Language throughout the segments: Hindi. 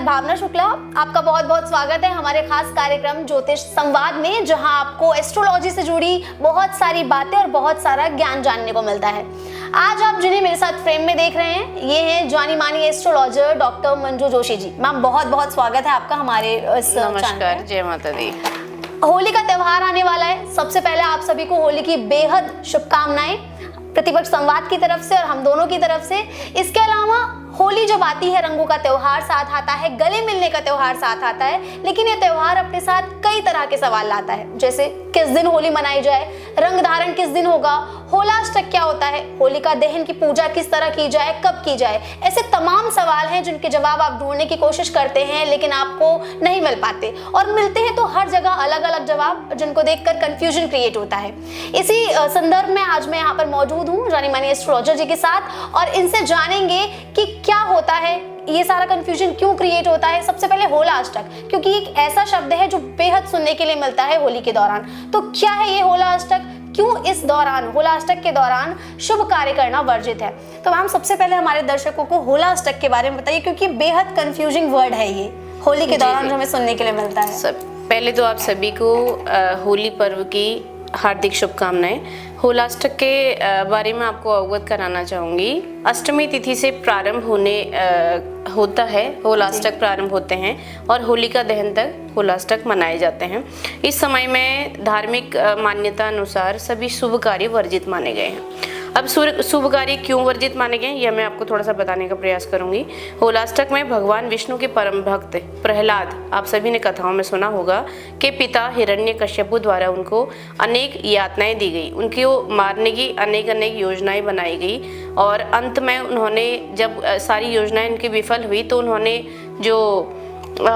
भावना शुक्ला। आपका बहुत बहुत स्वागत है हमारे खास कार्यक्रम ज्योतिष संवाद में, जहां आपको एस्ट्रोलॉजी से जुड़ी बहुत सारी बातें और बहुत सारा ज्ञान जानने को मिलता है। आज आप जिन्हें मेरे साथ फ्रेम में देख रहे हैं, ये हैं जानी मानी astrologer doctor Manju Joshi ji. Ma'am, बहुत बहुत स्वागत है आपका हमारे इस नमस्कार, जय माता दी। होली का त्योहार आने वाला है। सबसे पहले आप सभी को होली की बेहद शुभकामनाएं, प्रतिपक्ष संवाद की तरफ से और हम दोनों की तरफ से। इसके अलावा होली जब आती है, रंगों का त्योहार साथ आता है, गले मिलने का त्योहार साथ आता है, लेकिन ये त्योहार अपने साथ कई तरह के सवाल लाता है। जैसे किस दिन होली मनाई जाए, रंग धारण किस दिन होगा, होलाष्टक क्या होता है, होलिका दहन की पूजा किस तरह की जाए, कब की जाए। ऐसे तमाम सवाल हैं जिनके जवाब आप ढूंढने की कोशिश करते हैं, लेकिन आपको नहीं मिल पाते, और मिलते हैं तो हर जगह अलग अलग जवाब, जिनको देखकर कंफ्यूजन क्रिएट होता है। इसी संदर्भ में आज मैं यहाँ पर मौजूद हूँ जानी मानी एस्ट्रोलॉजर जी के साथ, और इनसे जानेंगे कि क्या होता है, ये सारा कंफ्यूजन क्यों क्रिएट होता है। सबसे पहले होलाष्टक, क्योंकि एक ऐसा शब्द है जो बेहद सुनने के लिए मिलता है होली के दौरान। तो क्या है ये होलाष्टक, क्यों इस दौरान, होलाष्टक के दौरान शुभ कार्य करना वर्जित है। तो मैम, सबसे पहले हमारे दर्शकों को होलाष्टक के बारे में बताइए, क्योंकि बेहद कंफ्यूजिंग वर्ड है ये होली के दौरान जो हमें सुनने के लिए मिलता है। पहले तो आप सभी को होली पर्व की हार्दिक शुभकामनाएं। होलाष्टक के बारे में आपको अवगत कराना चाहूँगी। अष्टमी तिथि से प्रारंभ होता है, होलाष्टक प्रारंभ होते हैं और होलिका दहन तक होलाष्टक मनाए जाते हैं। इस समय में धार्मिक मान्यता अनुसार सभी शुभ कार्य वर्जित माने गए हैं। अब शुभ कार्य क्यों वर्जित माने गए, यह मैं आपको थोड़ा सा बताने का प्रयास करूंगी। होलाष्टक में भगवान विष्णु के परम भक्त प्रहलाद, आप सभी ने कथाओं में सुना होगा, के पिता हिरण्यकश्यपु द्वारा उनको अनेक यातनाएं दी गई, उनको मारने की अनेक योजनाएं बनाई गई, और अंत में उन्होंने जब सारी योजनाएं उनकी विफल हुई तो उन्होंने जो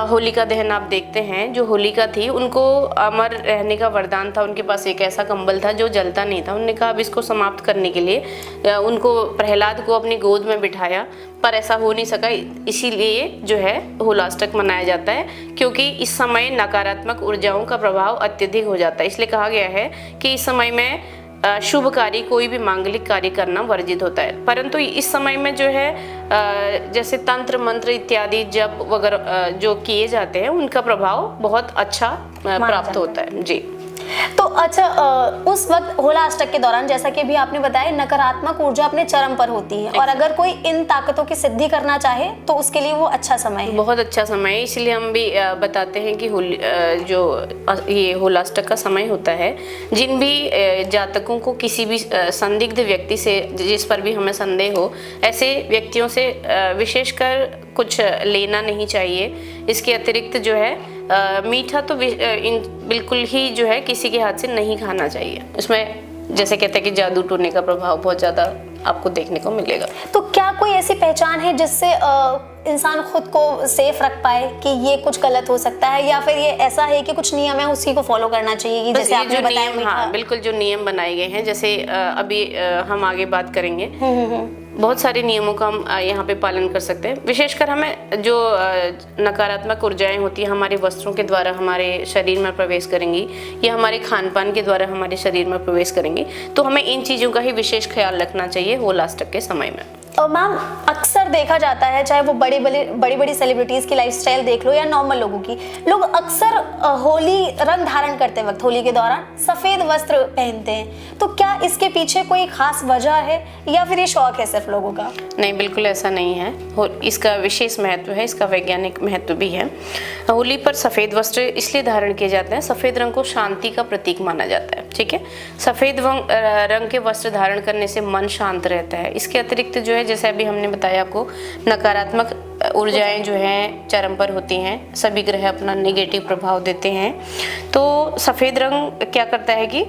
होलिका दहन आप देखते हैं, जो होलिका थी उनको अमर रहने का वरदान था। उनके पास एक ऐसा कंबल था जो जलता नहीं था। उन्होंने कहा अब इसको समाप्त करने के लिए उनको प्रहलाद को अपनी गोद में बिठाया, पर ऐसा हो नहीं सका। इसीलिए जो है होलाष्टक मनाया जाता है, क्योंकि इस समय नकारात्मक ऊर्जाओं का प्रभाव अत्यधिक हो जाता है। इसलिए कहा गया है कि इस समय में शुभ कार्य, कोई भी मांगलिक कार्य करना वर्जित होता है। परंतु इस समय में जो है जैसे तंत्र मंत्र इत्यादि जप वगैरह जो किए जाते हैं, उनका प्रभाव बहुत अच्छा प्राप्त होता है। जी, तो अच्छा, उस वक्त होलाष्टक के दौरान, जैसा कि अभी आपने बताया, नकारात्मक ऊर्जा अपने चरम पर होती है, और अगर कोई इन ताकतों की सिद्धि करना चाहे तो उसके लिए वो अच्छा समय है, बहुत अच्छा समय है। इसलिए हम भी बताते हैं कि जो ये होलाष्टक का समय होता है, जिन भी जातकों को किसी भी संदिग्ध व्यक्ति से, जिस पर भी हमें संदेह हो, ऐसे व्यक्तियों से विशेषकर कुछ लेना नहीं चाहिए। इसके अतिरिक्त जो है मीठा तो बिल्कुल ही जो है किसी के हाथ से नहीं खाना चाहिए। उसमें जैसे कहते हैं कि जादू टोने का प्रभाव बहुत ज़्यादा आपको देखने को मिलेगा। तो क्या कोई ऐसी पहचान है जिससे इंसान खुद को सेफ रख पाए कि ये कुछ गलत हो सकता है, या फिर ये ऐसा है कि कुछ नियम है उसी को फॉलो करना चाहिए, जैसे आपने बताया? हाँ, बिल्कुल, जो नियम बनाए गए हैं, जैसे अभी हम आगे बात करेंगे, बहुत सारे नियमों का हम यहाँ पे पालन कर सकते हैं। विशेषकर हमें जो नकारात्मक ऊर्जाएं होती हैं हमारे वस्त्रों के द्वारा हमारे शरीर में प्रवेश करेंगी, या हमारे खान पान के द्वारा हमारे शरीर में प्रवेश करेंगी, तो हमें इन चीज़ों का ही विशेष ख्याल रखना चाहिए होलाष्टक के समय में। और मैम, अक्सर देखा जाता है, चाहे वो बड़ी सेलिब्रिटीज की लाइफस्टाइल देख लो या नॉर्मल लोगों की, लोग अक्सर होली रंग धारण करते वक्त, होली के दौरान सफेद वस्त्र पहनते हैं। तो क्या इसके पीछे कोई खास वजह है, या फिर ये शौक है सिर्फ लोगों का? नहीं, बिल्कुल ऐसा नहीं है। इसका विशेष महत्व है, इसका वैज्ञानिक महत्व भी है। होली पर सफेद वस्त्र इसलिए धारण किए जाते हैं, सफेद रंग को शांति का प्रतीक माना जाता है। ठीक है, सफेद रंग के वस्त्र धारण करने से मन शांत रहता है। इसके अतिरिक्त जो है, जैसे अभी हमने बताया आपको, नकारात्मक ऊर्जाएं जो हैं चरम पर होती हैं, सभी ग्रह अपना नेगेटिव प्रभाव देते हैं। तो सफ़ेद रंग क्या करता है कि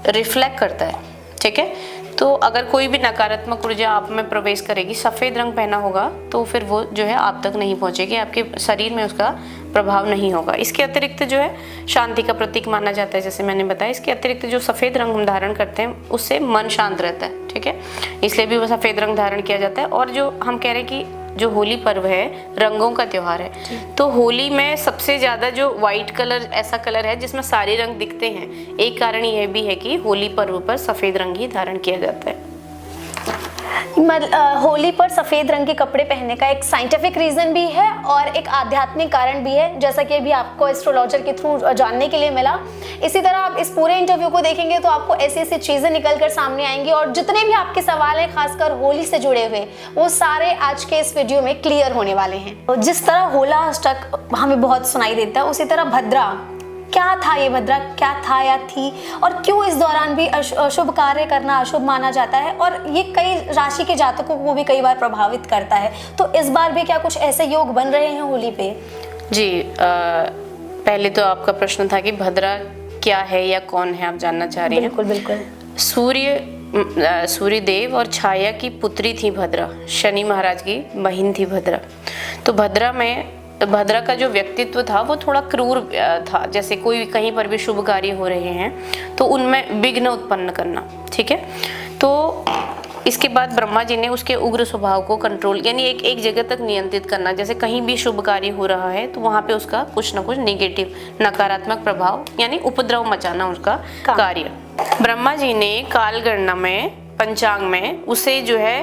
रिफ्लेक्ट करता है। ठीक है, तो अगर कोई भी नकारात्मक ऊर्जा आप में प्रवेश करेगी, सफ़ेद रंग पहना होगा, तो फिर वो जो है आप तक नहीं पहुंचेगी, आपके शरीर में उसका प्रभाव नहीं होगा। इसके अतिरिक्त जो है शांति का प्रतीक माना जाता है, जैसे मैंने बताया। इसके अतिरिक्त जो सफ़ेद रंग हम धारण करते हैं, उससे मन शांत रहता है। ठीक है, इसलिए भी वो सफ़ेद रंग धारण किया जाता है। और जो हम कह रहे हैं कि जो होली पर्व है रंगों का त्योहार है, तो होली में सबसे ज़्यादा जो वाइट कलर ऐसा कलर है जिसमें सारे रंग दिखते हैं। एक कारण यह भी है कि होली पर्व पर सफ़ेद रंग ही धारण किया जाता है। होली पर सफेद रंग के कपड़े पहनने का एक साइंटिफिक रीजन भी है और एक आध्यात्मिक कारण भी है, जैसा कि अभी आपको एस्ट्रोलॉजर के थ्रू जानने के लिए मिला। इसी तरह आप इस पूरे इंटरव्यू को देखेंगे तो आपको ऐसी ऐसी चीजें निकल कर सामने आएंगी और जितने भी आपके सवाल हैं खासकर होली से जुड़े हुए, वो सारे आज के इस वीडियो में क्लियर होने वाले हैं। तो जिस तरह होला अष्टक हमें बहुत सुनाई देता है, उसी तरह भद्रा, क्या था ये भद्रा, क्या था या थी, और क्यों इस दौरान भी अशुभ कार्य करना अशुभ माना जाता है, और ये कई राशि के जातकों को भी कई बार प्रभावित करता है। तो इस बार भी क्या कुछ ऐसे योग बन रहे हैं होली पे? जी, पहले तो आपका प्रश्न था कि भद्रा क्या है या कौन है, आप जानना चाह रही हैं। बिल्कुल बिल्कुल। सूर्य देव और छाया की पुत्री थी भद्रा, शनि महाराज की बहन थी भद्रा। तो भद्रा का जो व्यक्तित्व था वो थोड़ा क्रूर था, जैसे कोई कहीं पर भी शुभ कार्य हो रहे हैं तो उनमें विघ्न उत्पन्न करना, ठीक है। तो इसके बाद ब्रह्मा जी ने उसके उग्र स्वभाव को कंट्रोल, यानी एक जगह तक नियंत्रित करना, जैसे कहीं भी शुभ कार्य हो रहा है तो वहां पे उसका कुछ ना कुछ नेगेटिव, नकारात्मक प्रभाव यानी उपद्रव मचाना उसका कार्य। ब्रह्मा जी ने काल गणना में, पंचांग में उसे जो है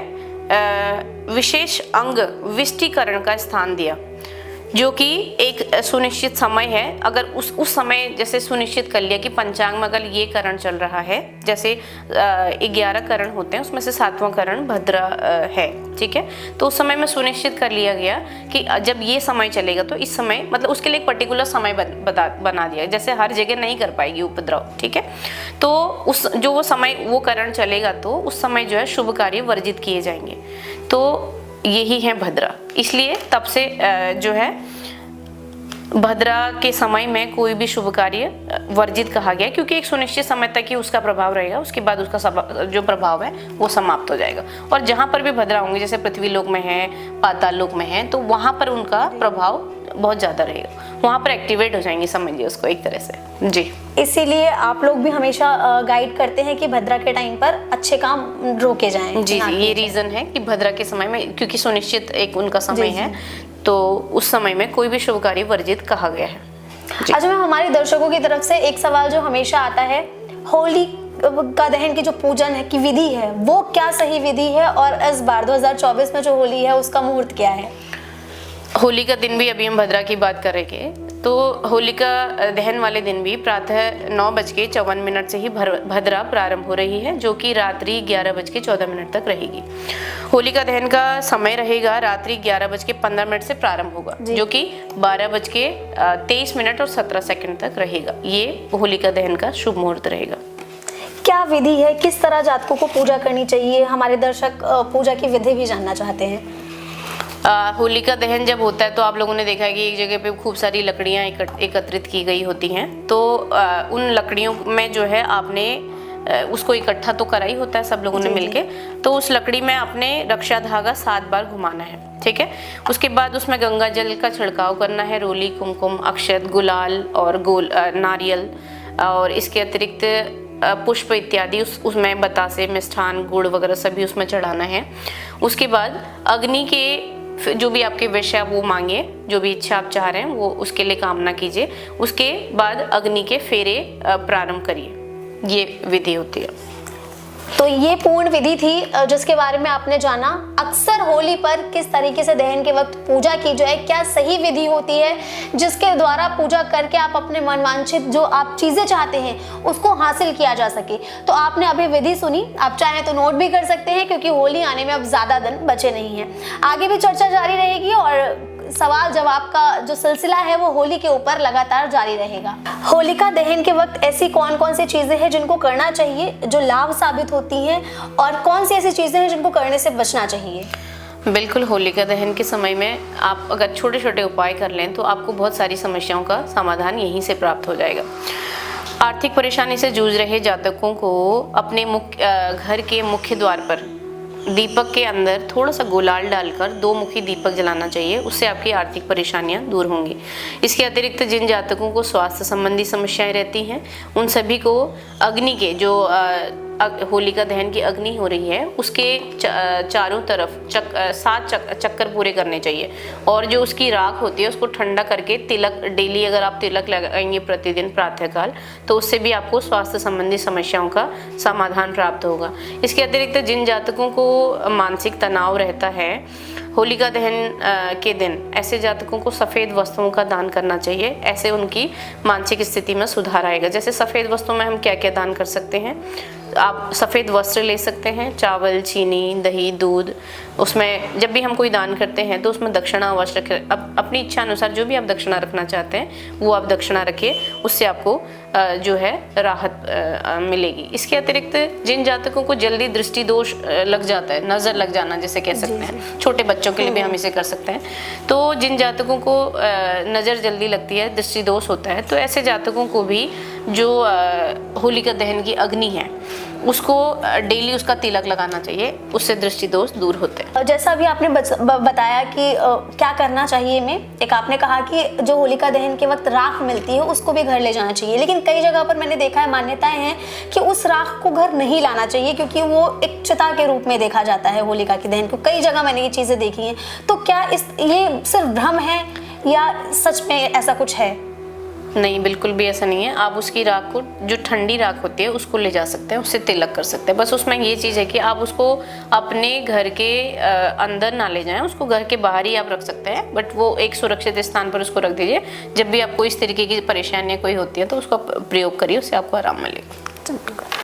विशेष अंग विष्टिकरण का स्थान दिया, जो कि एक सुनिश्चित समय है। अगर उस समय जैसे सुनिश्चित कर लिया कि पंचांग में अगर ये करण चल रहा है, जैसे 11 करण होते हैं उसमें से 7वां करण भद्रा है, ठीक है। तो उस समय में सुनिश्चित कर लिया गया कि जब ये समय चलेगा तो इस समय, मतलब उसके लिए एक पर्टिकुलर समय बना दिया, जैसे हर जगह नहीं कर पाएगी उपद्रव, ठीक है। तो वो समय वो करण चलेगा तो उस समय जो है शुभ कार्य वर्जित किए जाएंगे। तो यही है भद्रा, इसलिए तब से जो है भद्रा के समय में कोई भी शुभ कार्य वर्जित कहा गया, क्योंकि एक सुनिश्चित समय तक ही उसका प्रभाव रहेगा, उसके बाद उसका जो प्रभाव है वो समाप्त हो जाएगा। और जहाँ पर भी भद्रा होंगे, जैसे पृथ्वी लोक में है, पाताल लोक में है, तो वहाँ पर उनका प्रभाव बहुत ज़्यादा रहेगा, वहाँ पर एक्टिवेट हो जाएंगे, समझिए उसको एक तरह से। जी, इसीलिए आप लोग भी हमेशा गाइड करते हैं कि भद्रा के टाइम पर अच्छे काम रोके जाएं। जी, ये रीजन है कि भद्रा के समय में, क्योंकि सुनिश्चित एक उनका समय है, तो उस समय में कोई भी शुभ कार्य वर्जित कहा गया है। अच्छा मैम, हमारे दर्शकों की तरफ से एक सवाल जो हमेशा आता है, होली का दहन की जो पूजन है की विधि है, वो क्या सही विधि है, और इस बार 2024 में जो होली है उसका मुहूर्त क्या है? होली का दिन भी अभी हम भद्रा की बात करेंगे। तो होलिका दहन वाले दिन भी प्रातः 9:54 से ही भद्रा प्रारंभ हो रही है, जो कि रात्रि 11:14 तक रहेगी। होलिका दहन का समय रहेगा रात्रि 11:15 से प्रारंभ होगा, जो कि 12:23 और 17 सेकंड तक रहेगा। ये होलिका दहन का शुभ मुहूर्त रहेगा। क्या विधि है, किस तरह जातकों को पूजा करनी चाहिए? हमारे दर्शक पूजा की विधि भी जानना चाहते हैं। होलिका दहन जब होता है तो आप लोगों ने देखा है कि एक जगह पे खूब सारी लकड़ियां एकत्रित की गई होती हैं। तो उन लकड़ियों में जो है आपने उसको इकट्ठा तो करा ही होता है सब लोगों ने मिलके, तो उस लकड़ी में आपने रक्षा धागा 7 बार घुमाना है, ठीक है। उसके बाद उसमें गंगा जल का छिड़काव करना है, रोली, कुमकुम, अक्षत, गुलाल और नारियल, और इसके अतिरिक्त पुष्प इत्यादि उसमें बतासे, मिष्ठान, गुड़ वगैरह सभी उसमें चढ़ाना है। उसके बाद अग्नि के जो भी आपके विषय वो मांगे, जो भी इच्छा आप चाह रहे हैं वो उसके लिए कामना कीजिए। उसके बाद अग्नि के फेरे प्रारंभ करिए, ये विधि होती है। तो ये पूर्ण विधि थी जिसके बारे में आपने जाना। अक्सर होली पर किस तरीके से दहन के वक्त पूजा की जाए, क्या सही विधि होती है जिसके द्वारा पूजा करके आप अपने मनवांछित जो आप चीजें चाहते हैं उसको हासिल किया जा सके। तो आपने अभी विधि सुनी, आप चाहें तो नोट भी कर सकते हैं, क्योंकि होली आने में अब ज्यादा दिन बचे नहीं हैं। आगे भी चर्चा जारी रहेगी और सवाल जवाब का जो सिलसिला है वो होली के ऊपर लगातार जारी रहेगा। होलिका दहन के वक्त ऐसी कौन कौन सी चीजें हैं जिनको करना चाहिए जो लाभ साबित होती हैं, और कौन सी ऐसी चीजें हैं जिनको करने से बचना चाहिए? बिल्कुल, होलिका दहन के समय में आप अगर छोटे छोटे उपाय कर लें तो आपको बहुत सारी समस्याओं का समाधान यहीं से प्राप्त हो जाएगा। आर्थिक परेशानी से जूझ रहे जातकों को अपने घर के मुख्य द्वार पर दीपक के अंदर थोड़ा सा गुलाल डालकर 2 मुखी दीपक जलाना चाहिए, उससे आपकी आर्थिक परेशानियां दूर होंगी। इसके अतिरिक्त जिन जातकों को स्वास्थ्य संबंधी समस्याएं रहती हैं उन सभी को अग्नि के जो होलिका दहन की अग्नि हो रही है उसके चारों तरफ 7 चक्कर पूरे करने चाहिए। और जो उसकी राख होती है उसको ठंडा करके तिलक, डेली अगर आप तिलक लगाएंगे प्रतिदिन प्रातःकाल, तो उससे भी आपको स्वास्थ्य संबंधी समस्याओं का समाधान प्राप्त होगा। इसके अतिरिक्त जिन जातकों को मानसिक तनाव रहता है, होलिका दहन के दिन ऐसे जातकों को सफ़ेद वस्तुओं का दान करना चाहिए। ऐसे उनकी मानसिक स्थिति में सुधार आएगा। जैसे सफ़ेद वस्तुओं में हम क्या क्या दान कर सकते हैं, आप सफ़ेद वस्त्र ले सकते हैं, चावल, चीनी, दही, दूध। उसमें जब भी हम कोई दान करते हैं तो उसमें दक्षिणा अवश्य रखें। अपनी इच्छा अनुसार जो भी आप दक्षिणा रखना चाहते हैं वो आप दक्षिणा रखिए, उससे आपको जो है राहत मिलेगी। इसके अतिरिक्त जिन जातकों को जल्दी दृष्टि दोष लग जाता है, नज़र लग जाना जिसे कह सकते हैं, छोटे बच्चों के लिए भी हम इसे कर सकते हैं। तो जिन जातकों को नज़र जल्दी लगती है, दृष्टि दोष होता है, तो ऐसे जातकों को भी जो होलिका दहन की अग्नि है उसको डेली उसका तिलक लगाना चाहिए, उससे दृष्टि दोष दूर होते हैं। जैसा अभी आपने बताया कि क्या करना चाहिए में, एक आपने कहा कि जो होलिका दहन के वक्त राख मिलती है उसको भी घर ले जाना चाहिए, लेकिन कई जगह पर मैंने देखा है, मान्यताएं हैं कि उस राख को घर नहीं लाना चाहिए क्योंकि वो एक चिता के रूप में देखा जाता है होलिका की दहन को। कई जगह मैंने ये चीज़ें देखी हैं। तो क्या ये सिर्फ भ्रम है या सच में ऐसा कुछ है? नहीं, बिल्कुल भी ऐसा नहीं है। आप उसकी राख को, जो ठंडी राख होती है, उसको ले जा सकते हैं, उससे तिलक कर सकते हैं। बस उसमें ये चीज़ है कि आप उसको अपने घर के अंदर ना ले जाएं, उसको घर के बाहर ही आप रख सकते हैं, बट वो एक सुरक्षित स्थान पर उसको रख दीजिए। जब भी आपको इस तरीके की परेशानियाँ कोई होती है तो उसका प्रयोग करिए, उससे आपको आराम मिलेगा।